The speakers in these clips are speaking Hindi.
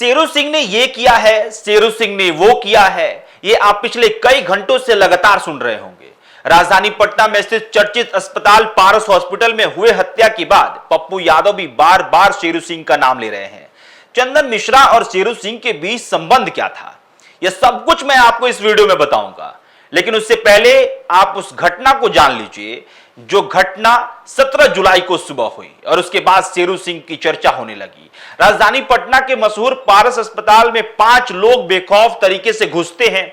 शेरू सिंह ने ये किया है, शेरू सिंह ने वो किया है, ये आप पिछले कई घंटों से लगातार सुन रहे होंगे। राजधानी पटना में स्थित चर्चित अस्पताल पारस हॉस्पिटल में हुए हत्या के बाद पप्पू यादव भी बार बार शेरू सिंह का नाम ले रहे हैं। चंदन मिश्रा और शेरू सिंह के बीच संबंध क्या था, यह सब कुछ मैं आपको इस वीडियो में बताऊंगा। लेकिन उससे पहले आप उस घटना को जान लीजिए जो घटना 17 जुलाई को सुबह हुई और उसके बाद शेरू सिंह की चर्चा होने लगी। राजधानी पटना के मशहूर पारस अस्पताल में 5 लोग बेखौफ तरीके से घुसते हैं,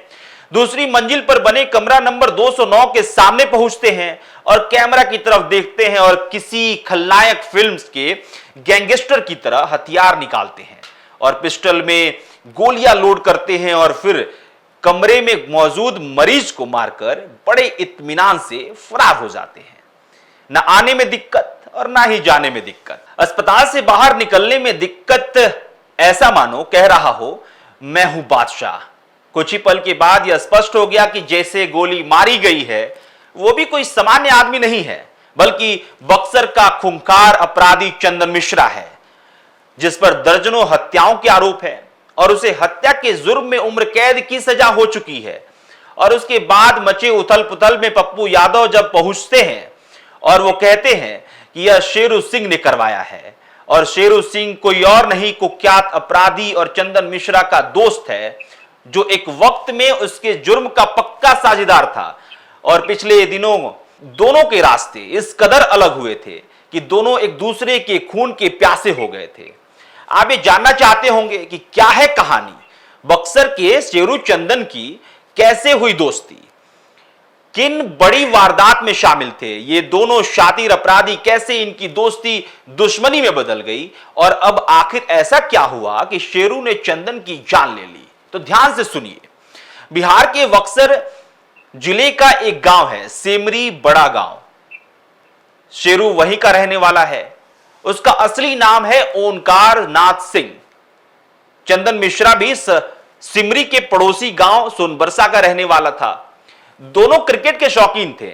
दूसरी मंजिल पर बने कमरा नंबर 209 के सामने पहुंचते हैं और कैमरा की तरफ देखते हैं और किसी खलनायक फिल्म्स के गैंगस्टर की तरह हथियार निकालते हैं और पिस्टल में गोलियां लोड करते हैं और फिर कमरे में मौजूद मरीज को मारकर बड़े इत्मीनान से फरार हो जाते हैं। न आने में दिक्कत और ना ही जाने में दिक्कत। अस्पताल से बाहर निकलने में दिक्कत, ऐसा मानो कह रहा हो मैं हूं बादशाह। कुछ ही पल के बाद यह स्पष्ट हो गया कि जैसे गोली मारी गई है वो भी कोई सामान्य आदमी नहीं है, बल्कि बक्सर का खूंखार अपराधी चंदन मिश्रा है, जिस पर दर्जनों हत्याओं के आरोप है और उसे हत्या के जुर्म में उम्र कैद की सजा हो चुकी है। और उसके बाद मचे उथल पुथल में पप्पू यादव जब पहुंचते हैं और वो कहते हैं कि यह शेरू सिंह ने करवाया है और शेरू सिंह कोई और नहीं कुख्यात अपराधी और चंदन मिश्रा का दोस्त है, जो एक वक्त में उसके जुर्म का पक्का साझेदार था। और पिछले दिनों दोनों के रास्ते इस कदर अलग हुए थे कि दोनों एक दूसरे के खून के प्यासे हो गए थे। आप ये जानना चाहते होंगे कि क्या है कहानी, बक्सर के शेरू चंदन की कैसे हुई दोस्ती, किन बड़ी वारदात में शामिल थे ये दोनों शातिर अपराधी, कैसे इनकी दोस्ती दुश्मनी में बदल गई और अब आखिर ऐसा क्या हुआ कि शेरू ने चंदन की जान ले ली। तो ध्यान से सुनिए। बिहार के बक्सर जिले का एक गांव है सेमरी बड़ा गांव। शेरू वहीं का रहने वाला है। उसका असली नाम है ओंकार नाथ सिंह। चंदन मिश्रा भी सिमरी के पड़ोसी गांव सोनबरसा का रहने वाला था। दोनों क्रिकेट के शौकीन थे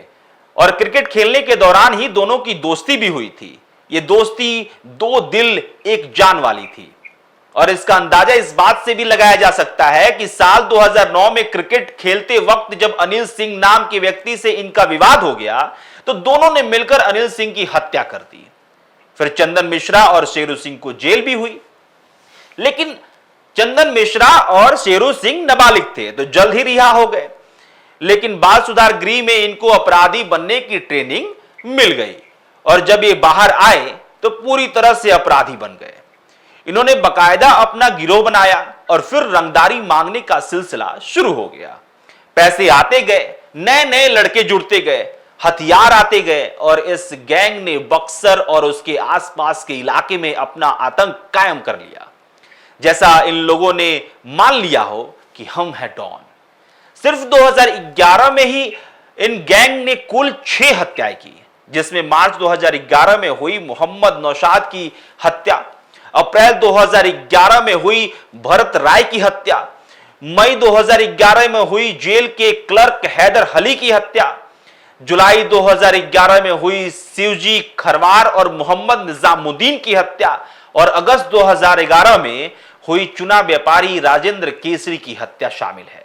और क्रिकेट खेलने के दौरान ही दोनों की दोस्ती भी हुई थी। ये दोस्ती दो दिल एक जान वाली थी और इसका अंदाजा इस बात से भी लगाया जा सकता है कि साल 2009 में क्रिकेट खेलते वक्त जब अनिल सिंह नाम के व्यक्ति से इनका विवाद हो गया तो दोनों ने मिलकर अनिल सिंह की हत्या कर दी। फिर चंदन मिश्रा और शेरू सिंह को जेल भी हुई। लेकिन चंदन मिश्रा और शेरू सिंह नाबालिग थे तो जल्द ही रिहा हो गए। लेकिन बाल सुधार गृह में इनको अपराधी बनने की ट्रेनिंग मिल गई और जब ये बाहर आए तो पूरी तरह से अपराधी बन गए। इन्होंने बकायदा अपना गिरोह बनाया और फिर रंगदारी मांगने का सिलसिला शुरू हो गया। पैसे आते गए, नए नए लड़के जुड़ते गए, हथियार आते गए और इस गैंग ने बक्सर और उसके आसपास के इलाके में अपना आतंक कायम कर लिया, जैसा इन लोगों ने मान लिया हो कि हम हैं डॉन। सिर्फ 2011 में ही इन गैंग ने कुल 6 हत्याएं की, जिसमें मार्च 2011 में हुई मोहम्मद नौशाद की हत्या, अप्रैल 2011 में हुई भरत राय की हत्या, मई 2011 में हुई जेल के क्लर्क हैदर अली की हत्या, जुलाई 2011 में हुई शिवजी खरवार और मोहम्मद निजामुद्दीन की हत्या और अगस्त 2011 में हुई चुना व्यापारी राजेंद्र केसरी की हत्या शामिल है।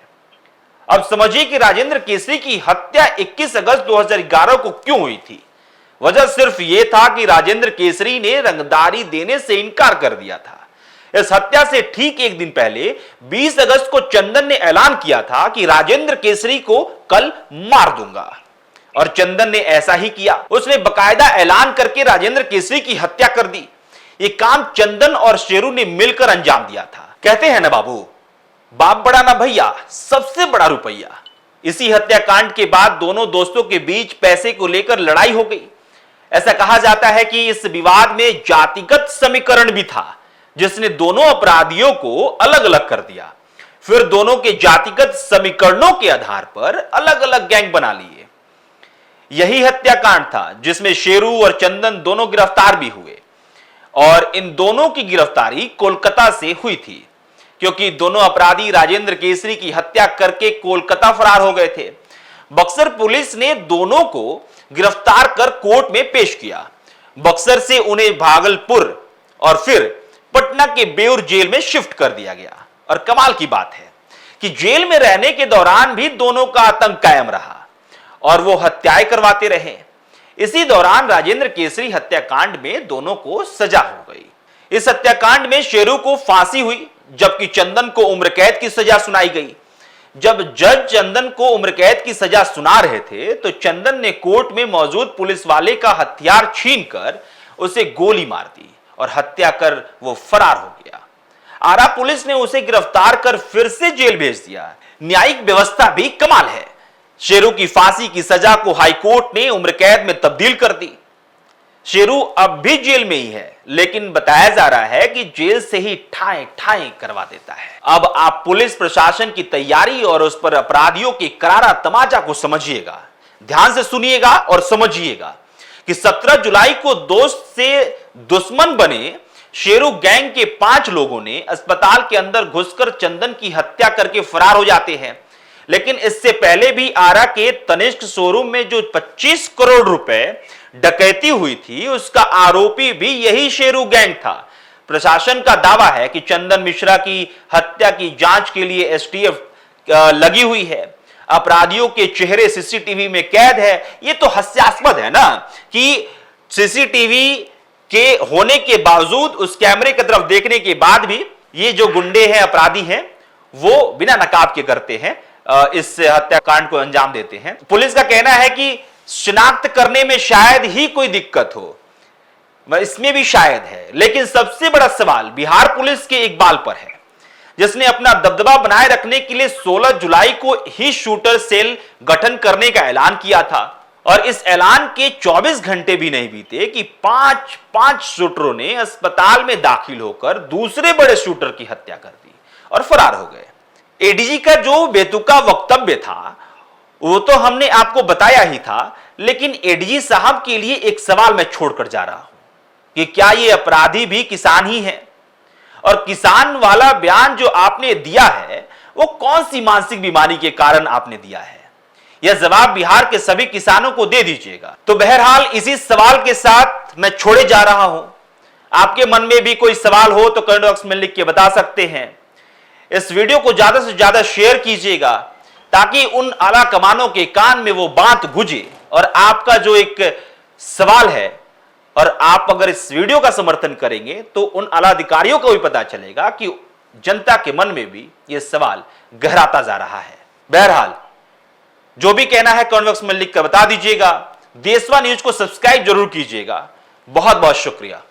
अब समझिए कि राजेंद्र केसरी की हत्या 21 अगस्त 2011 को क्यों हुई थी। वजह सिर्फ यह था कि राजेंद्र केसरी ने रंगदारी देने से इनकार कर दिया था। इस हत्या से ठीक एक दिन पहले 20 अगस्त को चंदन ने ऐलान किया था कि राजेंद्र केसरी को कल मार दूंगा और चंदन ने ऐसा ही किया। उसने बकायदा ऐलान करके राजेंद्र केसरी की हत्या कर दी। यह काम चंदन और शेरू ने मिलकर अंजाम दिया था। कहते हैं ना बाबू, बाप बड़ा ना भैया, सबसे बड़ा रुपया। इसी हत्याकांड के बाद दोनों दोस्तों के बीच पैसे को लेकर लड़ाई हो गई। ऐसा कहा जाता है कि इस विवाद में जातिगत समीकरण भी था, जिसने दोनों अपराधियों को अलग अलग कर दिया। फिर दोनों के जातिगत समीकरणों के आधार पर अलग अलग गैंग बना लिए। यही हत्याकांड था जिसमें शेरू और चंदन दोनों गिरफ्तार भी हुए और इन दोनों की गिरफ्तारी कोलकाता से हुई थी, क्योंकि दोनों अपराधी राजेंद्र केसरी की हत्या करके कोलकाता फरार हो गए थे। बक्सर पुलिस ने दोनों को गिरफ्तार कर कोर्ट में पेश किया। बक्सर से उन्हें भागलपुर और फिर पटना के बेउर जेल में शिफ्ट कर दिया गया। और कमाल की बात है कि जेल में रहने के दौरान भी दोनों का आतंक कायम रहा और वो हत्याएं करवाते रहे। इसी दौरान राजेंद्र केसरी हत्याकांड में दोनों को सजा हो गई। इस हत्याकांड में शेरू को फांसी हुई, जबकि चंदन को उम्र कैद की सजा सुनाई गई। जब जज चंदन को उम्र कैद की सजा सुना रहे थे तो चंदन ने कोर्ट में मौजूद पुलिस वाले का हथियार छीनकर उसे गोली मार दी और हत्या कर वो फरार हो गया। आरा पुलिस ने उसे गिरफ्तार कर फिर से जेल भेज दिया। न्यायिक व्यवस्था भी कमाल है। शेरू की फांसी की सजा को हाईकोर्ट ने उम्र कैद में तब्दील कर दी। शेरू अब भी जेल में ही है, लेकिन बताया जा रहा है कि जेल से ही ठाए ठाए करवा देता है। अब आप पुलिस प्रशासन की तैयारी और उस पर अपराधियों के करारा तमाचा को समझिएगा। ध्यान से सुनिएगा और समझिएगा कि 17 जुलाई को दोस्त से दुश्मन बने शेरू गैंग के 5 लोगों ने अस्पताल के अंदर घुसकर चंदन की हत्या करके फरार हो जाते हैं। लेकिन इससे पहले भी आरा के तनिष्क शोरूम में जो 25 करोड़ रुपए डकैती हुई थी, उसका आरोपी भी यही शेरू गैंग था। प्रशासन का दावा है कि चंदन मिश्रा की हत्या की जांच के लिए एसटीएफ लगी हुई है। अपराधियों के चेहरे सीसीटीवी में कैद है। ये तो हास्यास्पद है ना कि सीसीटीवी के होने के बावजूद, उस कैमरे की तरफ देखने के बाद भी ये जो गुंडे हैं, अपराधी हैं, वो बिना नकाब के करते हैं, इस हत्याकांड को अंजाम देते हैं। पुलिस का कहना है कि शिनाख्त करने में शायद ही कोई दिक्कत हो, इसमें भी शायद है। लेकिन सबसे बड़ा सवाल बिहार पुलिस के इकबाल पर है, जिसने अपना दबदबा बनाए रखने के लिए 16 जुलाई को ही शूटर सेल गठन करने का ऐलान किया था। और इस ऐलान के 24 घंटे भी नहीं बीते कि 5 शूटरों ने अस्पताल में दाखिल होकर दूसरे बड़े शूटर की हत्या कर दी और फरार हो गए। एडीजी का जो बेतुका वक्तव्य था वो तो हमने आपको बताया ही था, लेकिन एडीजी साहब के लिए एक सवाल मैं छोड़कर जा रहा हूं कि क्या ये अपराधी भी किसान ही हैं? और किसान वाला बयान जो आपने दिया है वो कौन सी मानसिक बीमारी के कारण आपने दिया है? यह जवाब बिहार के सभी किसानों को दे दीजिएगा। तो बहरहाल इसी सवाल के साथ मैं छोड़े जा रहा हूं। आपके मन में भी कोई सवाल हो तो कमेंट बॉक्स में लिख के बता सकते हैं। इस वीडियो को ज्यादा से ज्यादा शेयर कीजिएगा ताकि उन आला कमानों के कान में वो बात गुजे और आपका जो एक सवाल है, और आप अगर इस वीडियो का समर्थन करेंगे तो उन आला अधिकारियों को भी पता चलेगा कि जनता के मन में भी यह सवाल गहराता जा रहा है। बहरहाल जो भी कहना है कमेंट बॉक्स में लिख कर बता दीजिएगा। देशवा न्यूज को सब्सक्राइब जरूर कीजिएगा। बहुत बहुत शुक्रिया।